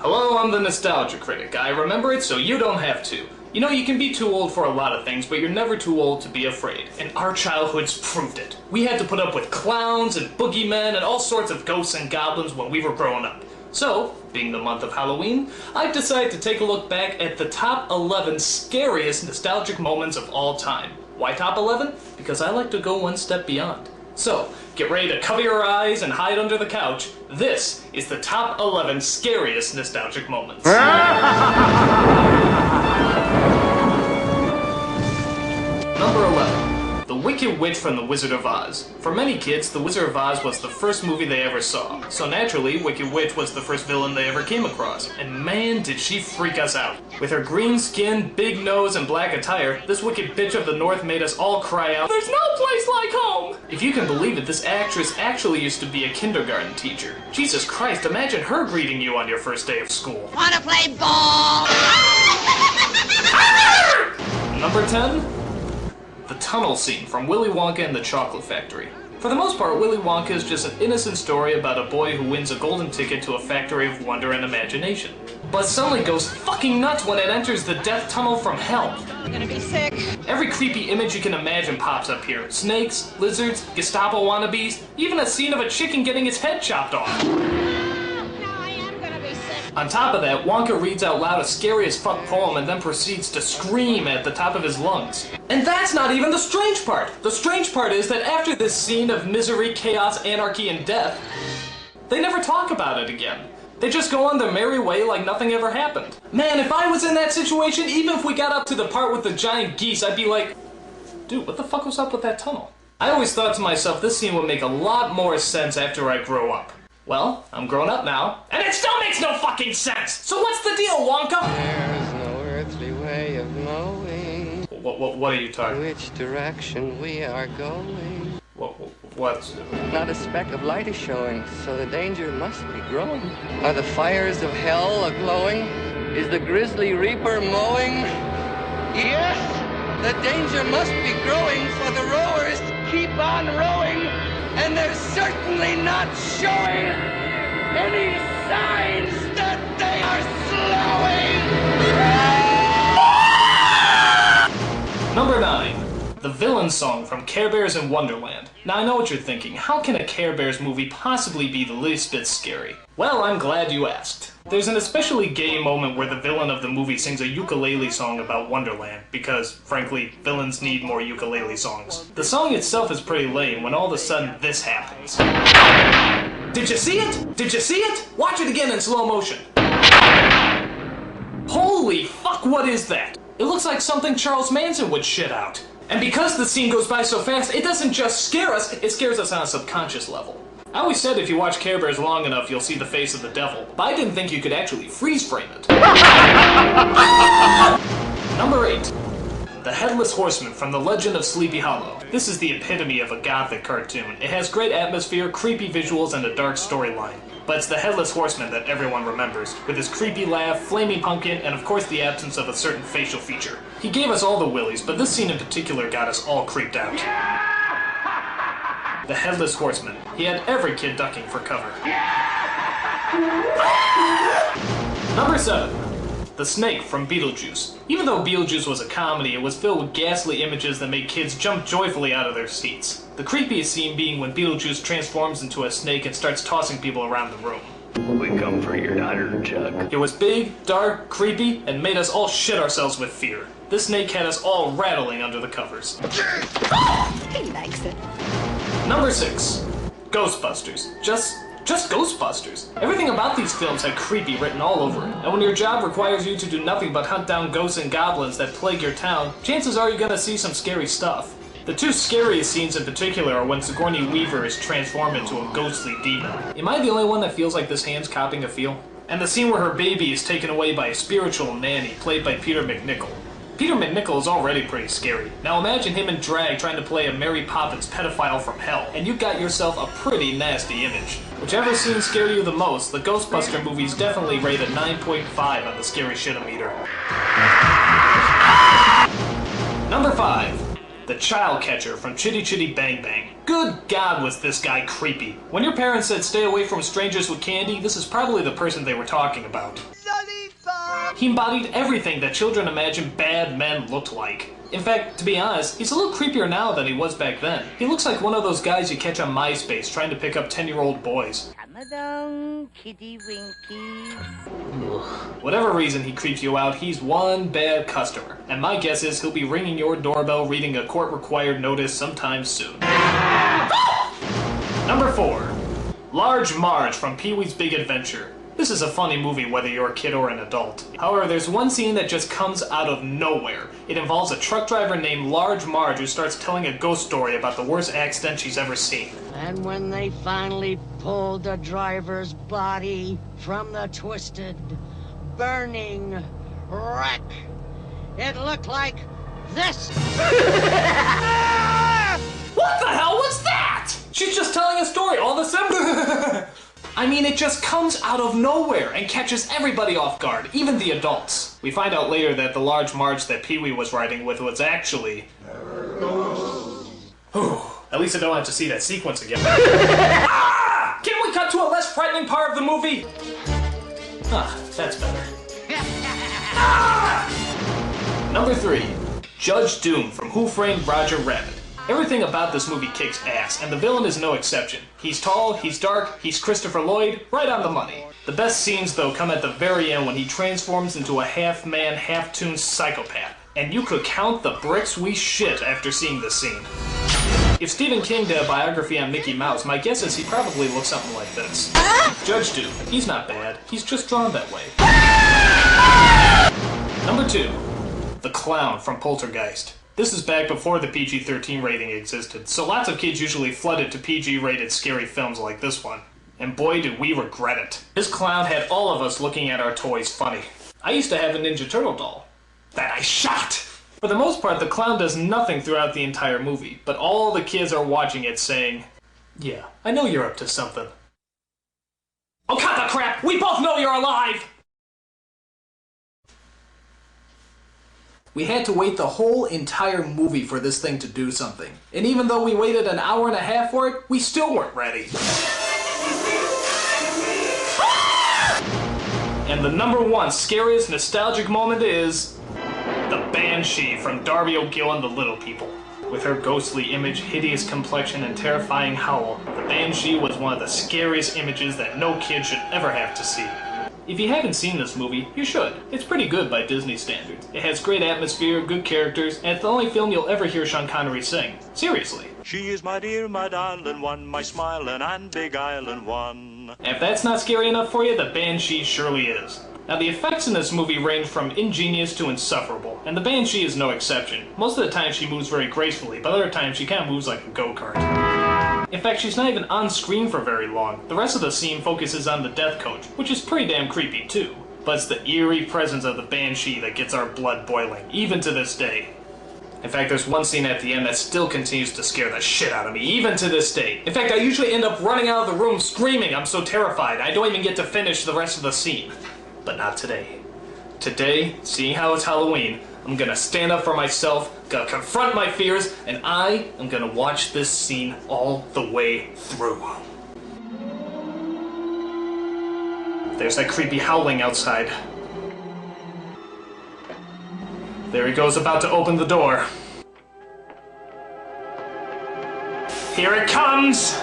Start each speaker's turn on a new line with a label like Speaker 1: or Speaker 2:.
Speaker 1: Hello, I'm the Nostalgia Critic. I remember it so you don't have to. You know, you can be too old for a lot of things, but you're never too old to be afraid. And our childhoods proved it. We had to put up with clowns and boogeymen and all sorts of ghosts and goblins when we were growing up. So, being the month of Halloween, I've decided to take a look back at the top 11 scariest nostalgic moments of all time. Why top 11? Because I like to go one step beyond. So, get ready to cover your eyes and hide under the couch. This is the top 11 scariest nostalgic moments. Number 11. The Wicked Witch from The Wizard of Oz. For many kids, The Wizard of Oz was the first movie they ever saw. So naturally, Wicked Witch was the first villain they ever came across. And man, did she freak us out. With her green skin, big nose, and black attire, this wicked bitch of the north made us all cry out, "There's no place like home!" If you can believe it, this actress actually used to be a kindergarten teacher. Jesus Christ, imagine her greeting you on your first day of school.
Speaker 2: Wanna play ball?
Speaker 1: Number 10. The tunnel scene from Willy Wonka and the Chocolate Factory. For the most part, Willy Wonka is just an innocent story about a boy who wins a golden ticket to a factory of wonder and imagination. But suddenly goes fucking nuts when it enters the death tunnel from hell.
Speaker 2: I'm gonna be sick.
Speaker 1: Every creepy image you can imagine pops up here. Snakes, lizards, Gestapo wannabes, even a scene of a chicken getting its head chopped off. On top of that, Wonka reads out loud a scary as fuck poem and then proceeds to scream at the top of his lungs. And that's not even the strange part! The strange part is that after this scene of misery, chaos, anarchy, and death, they never talk about it again. They just go on their merry way like nothing ever happened. Man, if I was in that situation, even if we got up to the part with the giant geese, I'd be like, dude, what the fuck was up with that tunnel? I always thought to myself this scene would make a lot more sense after I grow up. Well, I'm grown up now, and it still makes no fucking sense! So what's the deal, Wonka?
Speaker 3: There's no earthly way of knowing
Speaker 1: What are you talking about?
Speaker 3: which direction we are going.
Speaker 1: What's...
Speaker 3: Not a speck of light is showing, so the danger must be growing. Are the fires of hell a-glowing? Is the grisly reaper mowing? Yes! The danger must be growing, for the rowers keep on rowing, and they're certainly not showing any signs that they are slowing!
Speaker 1: Number 9. The villain song from Care Bears in Wonderland. Now I know what you're thinking, how can a Care Bears movie possibly be the least bit scary? Well, I'm glad you asked. There's an especially gay moment where the villain of the movie sings a ukulele song about Wonderland, because, frankly, villains need more ukulele songs. The song itself is pretty lame when all of a sudden this happens. Did you see it? Did you see it? Watch it again in slow motion. Holy fuck, what is that? It looks like something Charles Manson would shit out. And because the scene goes by so fast, it doesn't just scare us, it scares us on a subconscious level. I always said if you watch Care Bears long enough, you'll see the face of the devil, but I didn't think you could actually freeze frame it. Number 8. The Headless Horseman from The Legend of Sleepy Hollow. This is the epitome of a gothic cartoon. It has great atmosphere, creepy visuals, and a dark storyline. But it's the Headless Horseman that everyone remembers, with his creepy laugh, flaming pumpkin, and of course the absence of a certain facial feature. He gave us all the willies, but this scene in particular got us all creeped out. The Headless Horseman. He had every kid ducking for cover. Number 7. The Snake from Beetlejuice. Even though Beetlejuice was a comedy, it was filled with ghastly images that made kids jump joyfully out of their seats. The creepiest scene being when Beetlejuice transforms into a snake and starts tossing people around the room.
Speaker 4: We come for your daughter, Chuck.
Speaker 1: It was big, dark, creepy, and made us all shit ourselves with fear. This snake had us all rattling under the covers.
Speaker 2: He likes it.
Speaker 1: Number 6. Ghostbusters. Just Ghostbusters. Everything about these films had creepy written all over it. And when your job requires you to do nothing but hunt down ghosts and goblins that plague your town, chances are you're gonna see some scary stuff. The two scariest scenes in particular are when Sigourney Weaver is transformed into a ghostly demon. Am I the only one that feels like this hand's copying a feel? And the scene where her baby is taken away by a spiritual nanny, played by Peter MacNicol. Peter MacNicol is already pretty scary. Now imagine him in drag trying to play a Mary Poppins pedophile from hell, and you got yourself a pretty nasty image. Whichever scene scared you the most, the Ghostbuster movies definitely rate a 9.5 on the scary shit-o-meter. Number 5. The Child Catcher from Chitty Chitty Bang Bang. Good God, was this guy creepy. When your parents said stay away from strangers with candy, this is probably the person they were talking about. He embodied everything that children imagine bad men looked like. In fact, to be honest, he's a little creepier now than he was back then. He looks like one of those guys you catch on MySpace trying to pick up 10-year-old boys.
Speaker 2: Come along, kitty winky.
Speaker 1: Whatever reason he creeps you out, he's one bad customer. And my guess is he'll be ringing your doorbell reading a court-required notice sometime soon. Number 4. Large Marge from Pee-wee's Big Adventure. This is a funny movie whether you're a kid or an adult. However, there's one scene that just comes out of nowhere. It involves a truck driver named Large Marge who starts telling a ghost story about the worst accident she's ever seen.
Speaker 5: And when they finally pulled the driver's body from the twisted, burning wreck, it looked like this.
Speaker 1: What the hell was that? She's just telling a story all of a sudden. I mean, it just comes out of nowhere and catches everybody off guard, even the adults. We find out later that the Large Marge that Pee-wee was riding with was actually... At least I don't have to see that sequence again. Ah! Can we cut to a less frightening part of the movie? Ah, that's better. Ah! Number 3. Judge Doom from Who Framed Roger Rabbit. Everything about this movie kicks ass, and the villain is no exception. He's tall, he's dark, he's Christopher Lloyd, right on the money. The best scenes, though, come at the very end when he transforms into a half-man, half-toon psychopath. And you could count the bricks we shit after seeing this scene. If Stephen King did a biography on Mickey Mouse, my guess is he probably looks something like this. Judge Doom. He's not bad. He's just drawn that way. Number 2. The Clown from Poltergeist. This is back before the PG-13 rating existed, so lots of kids usually flooded to PG-rated scary films like this one. And boy did we regret it. This clown had all of us looking at our toys funny. I used to have a Ninja Turtle doll that I shot! For the most part, the clown does nothing throughout the entire movie, but all the kids are watching it saying, "Yeah, I know you're up to something." Oh, cut the crap! We both know you're alive! We had to wait the whole entire movie for this thing to do something. And even though we waited an hour and a half for it, we still weren't ready. And the number 1 scariest nostalgic moment is... the Banshee from Darby O'Gill and the Little People. With her ghostly image, hideous complexion, and terrifying howl, the Banshee was one of the scariest images that no kid should ever have to see. If you haven't seen this movie, you should. It's pretty good by Disney standards. It has great atmosphere, good characters, and it's the only film you'll ever hear Sean Connery sing. Seriously.
Speaker 6: She is my dear, my darling one, my smiling and beguiling one.
Speaker 1: And if that's not scary enough for you, the Banshee surely is. Now, the effects in this movie range from ingenious to insufferable, and the Banshee is no exception. Most of the time she moves very gracefully, but other times she kind of moves like a go-kart. In fact, she's not even on screen for very long. The rest of the scene focuses on the death coach, which is pretty damn creepy too. But it's the eerie presence of the Banshee that gets our blood boiling, even to this day. In fact, there's one scene at the end that still continues to scare the shit out of me, even to this day. In fact, I usually end up running out of the room screaming. I'm so terrified, I don't even get to finish the rest of the scene. But not today. Today, seeing how it's Halloween, I'm gonna stand up for myself, gonna confront my fears, and I am gonna watch this scene all the way through. There's that creepy howling outside. There he goes, about to open the door. Here it comes!